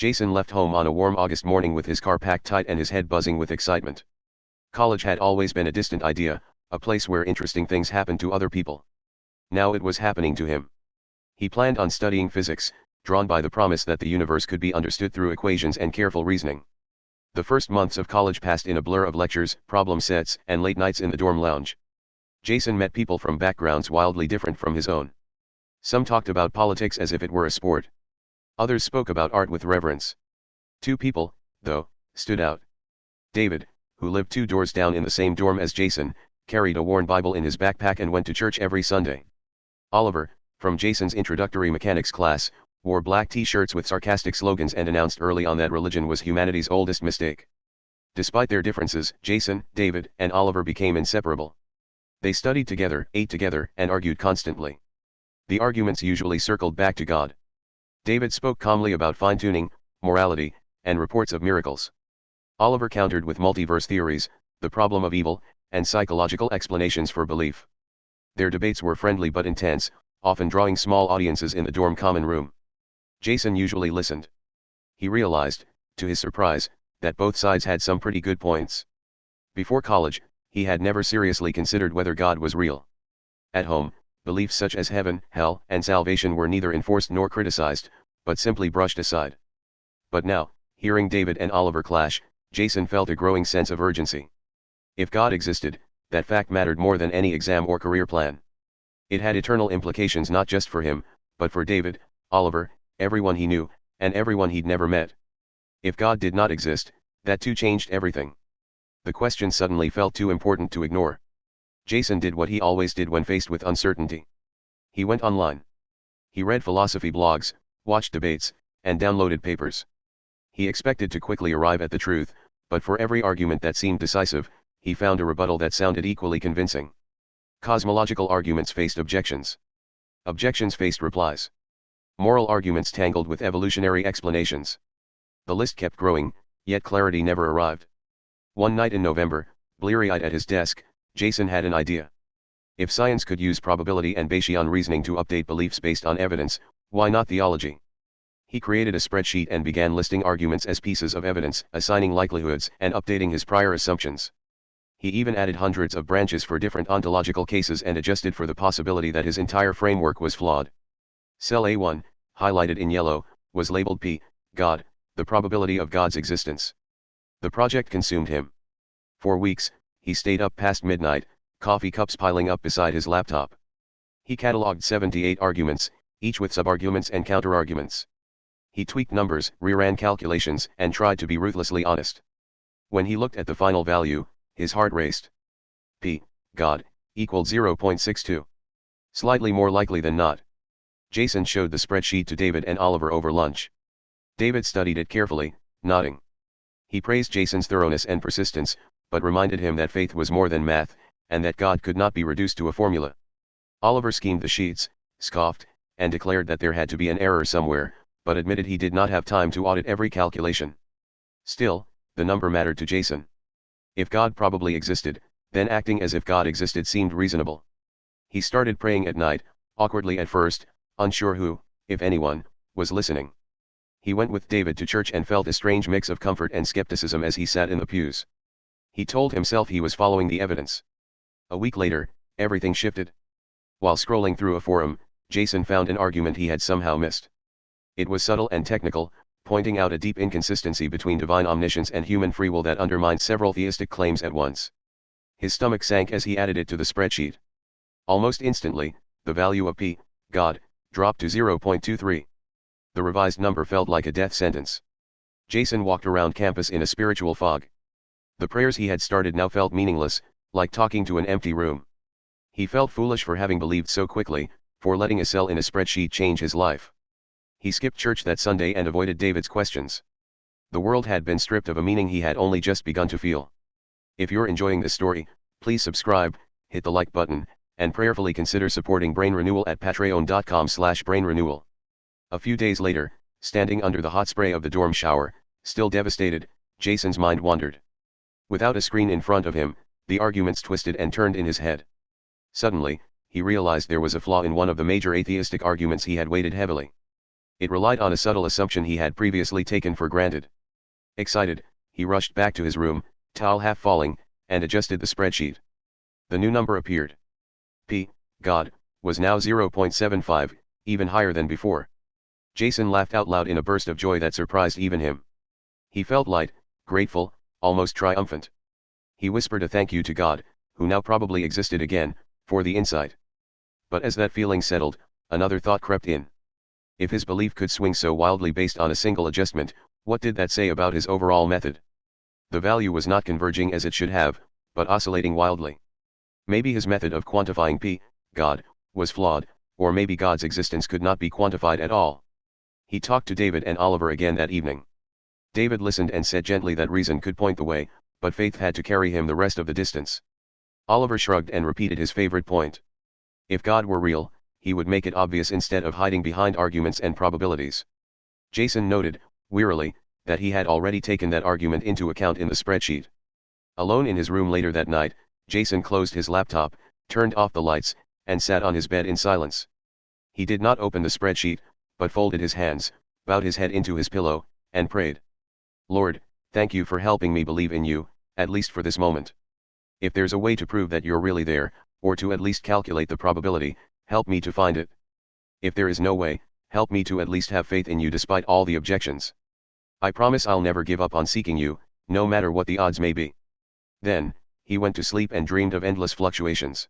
Jason left home on a warm August morning with his car packed tight and his head buzzing with excitement. College had always been a distant idea, a place where interesting things happened to other people. Now it was happening to him. He planned on studying physics, drawn by the promise that the universe could be understood through equations and careful reasoning. The first months of college passed in a blur of lectures, problem sets, and late nights in the dorm lounge. Jason met people from backgrounds wildly different from his own. Some talked about politics as if it were a sport. Others spoke about art with reverence. Two people, though, stood out. David, who lived 2 doors down in the same dorm as Jason, carried a worn Bible in his backpack and went to church every Sunday. Oliver, from Jason's introductory mechanics class, wore black t-shirts with sarcastic slogans and announced early on that religion was humanity's oldest mistake. Despite their differences, Jason, David, and Oliver became inseparable. They studied together, ate together, and argued constantly. The arguments usually circled back to God. David spoke calmly about fine-tuning, morality, and reports of miracles. Oliver countered with multiverse theories, the problem of evil, and psychological explanations for belief. Their debates were friendly but intense, often drawing small audiences in the dorm common room. Jason usually listened. He realized, to his surprise, that both sides had some pretty good points. Before college, he had never seriously considered whether God was real. At home, beliefs such as heaven, hell, and salvation were neither enforced nor criticized, but simply brushed aside. But now, hearing David and Oliver clash, Jason felt a growing sense of urgency. If God existed, that fact mattered more than any exam or career plan. It had eternal implications not just for him, but for David, Oliver, everyone he knew, and everyone he'd never met. If God did not exist, that too changed everything. The question suddenly felt too important to ignore. Jason did what he always did when faced with uncertainty. He went online. He read philosophy blogs, watched debates, and downloaded papers. He expected to quickly arrive at the truth, but for every argument that seemed decisive, he found a rebuttal that sounded equally convincing. Cosmological arguments faced objections. Objections faced replies. Moral arguments tangled with evolutionary explanations. The list kept growing, yet clarity never arrived. One night in November, bleary-eyed at his desk, Jason had an idea. If science could use probability and Bayesian reasoning to update beliefs based on evidence, why not theology? He created a spreadsheet and began listing arguments as pieces of evidence, assigning likelihoods, and updating his prior assumptions. He even added hundreds of branches for different ontological cases and adjusted for the possibility that his entire framework was flawed. Cell A1, highlighted in yellow, was labeled P, God, the probability of God's existence. The project consumed him. For weeks, he stayed up past midnight, coffee cups piling up beside his laptop. He cataloged 78 arguments, each with subarguments and counterarguments. He tweaked numbers, reran calculations, and tried to be ruthlessly honest. When he looked at the final value, his heart raced. P, God, equaled 0.62. Slightly more likely than not. Jason showed the spreadsheet to David and Oliver over lunch. David studied it carefully, nodding. He praised Jason's thoroughness and persistence, but reminded him that faith was more than math, and that God could not be reduced to a formula. Oliver schemed the sheets, scoffed, and declared that there had to be an error somewhere, but admitted he did not have time to audit every calculation. Still, the number mattered to Jason. If God probably existed, then acting as if God existed seemed reasonable. He started praying at night, awkwardly at first, unsure who, if anyone, was listening. He went with David to church and felt a strange mix of comfort and skepticism as he sat in the pews. He told himself he was following the evidence. A week later, everything shifted. While scrolling through a forum, Jason found an argument he had somehow missed. It was subtle and technical, pointing out a deep inconsistency between divine omniscience and human free will that undermined several theistic claims at once. His stomach sank as he added it to the spreadsheet. Almost instantly, the value of P, God, dropped to 0.23. The revised number felt like a death sentence. Jason walked around campus in a spiritual fog. The prayers he had started now felt meaningless, like talking to an empty room. He felt foolish for having believed so quickly, for letting a cell in a spreadsheet change his life. He skipped church that Sunday and avoided David's questions. The world had been stripped of a meaning he had only just begun to feel. If you're enjoying this story, please subscribe, hit the like button, and prayerfully consider supporting Brain Renewal at patreon.com/brainrenewal. A few days later, standing under the hot spray of the dorm shower, still devastated, Jason's mind wandered. Without a screen in front of him, the arguments twisted and turned in his head. Suddenly, he realized there was a flaw in one of the major atheistic arguments he had weighted heavily. It relied on a subtle assumption he had previously taken for granted. Excited, he rushed back to his room, towel half falling, and adjusted the spreadsheet. The new number appeared. P, God, was now 0.75, even higher than before. Jason laughed out loud in a burst of joy that surprised even him. He felt light, grateful, almost triumphant. He whispered a thank you to God, who now probably existed again, for the insight. But as that feeling settled, another thought crept in. If his belief could swing so wildly based on a single adjustment, what did that say about his overall method? The value was not converging as it should have, but oscillating wildly. Maybe his method of quantifying P, God, was flawed, or maybe God's existence could not be quantified at all. He talked to David and Oliver again that evening. David listened and said gently that reason could point the way, but faith had to carry him the rest of the distance. Oliver shrugged and repeated his favorite point. If God were real, he would make it obvious instead of hiding behind arguments and probabilities. Jason noted, wearily, that he had already taken that argument into account in the spreadsheet. Alone in his room later that night, Jason closed his laptop, turned off the lights, and sat on his bed in silence. He did not open the spreadsheet, but folded his hands, bowed his head into his pillow, and prayed. Lord, thank you for helping me believe in you, at least for this moment. If there's a way to prove that you're really there, or to at least calculate the probability, help me to find it. If there is no way, help me to at least have faith in you despite all the objections. I promise I'll never give up on seeking you, no matter what the odds may be. Then, he went to sleep and dreamed of endless fluctuations.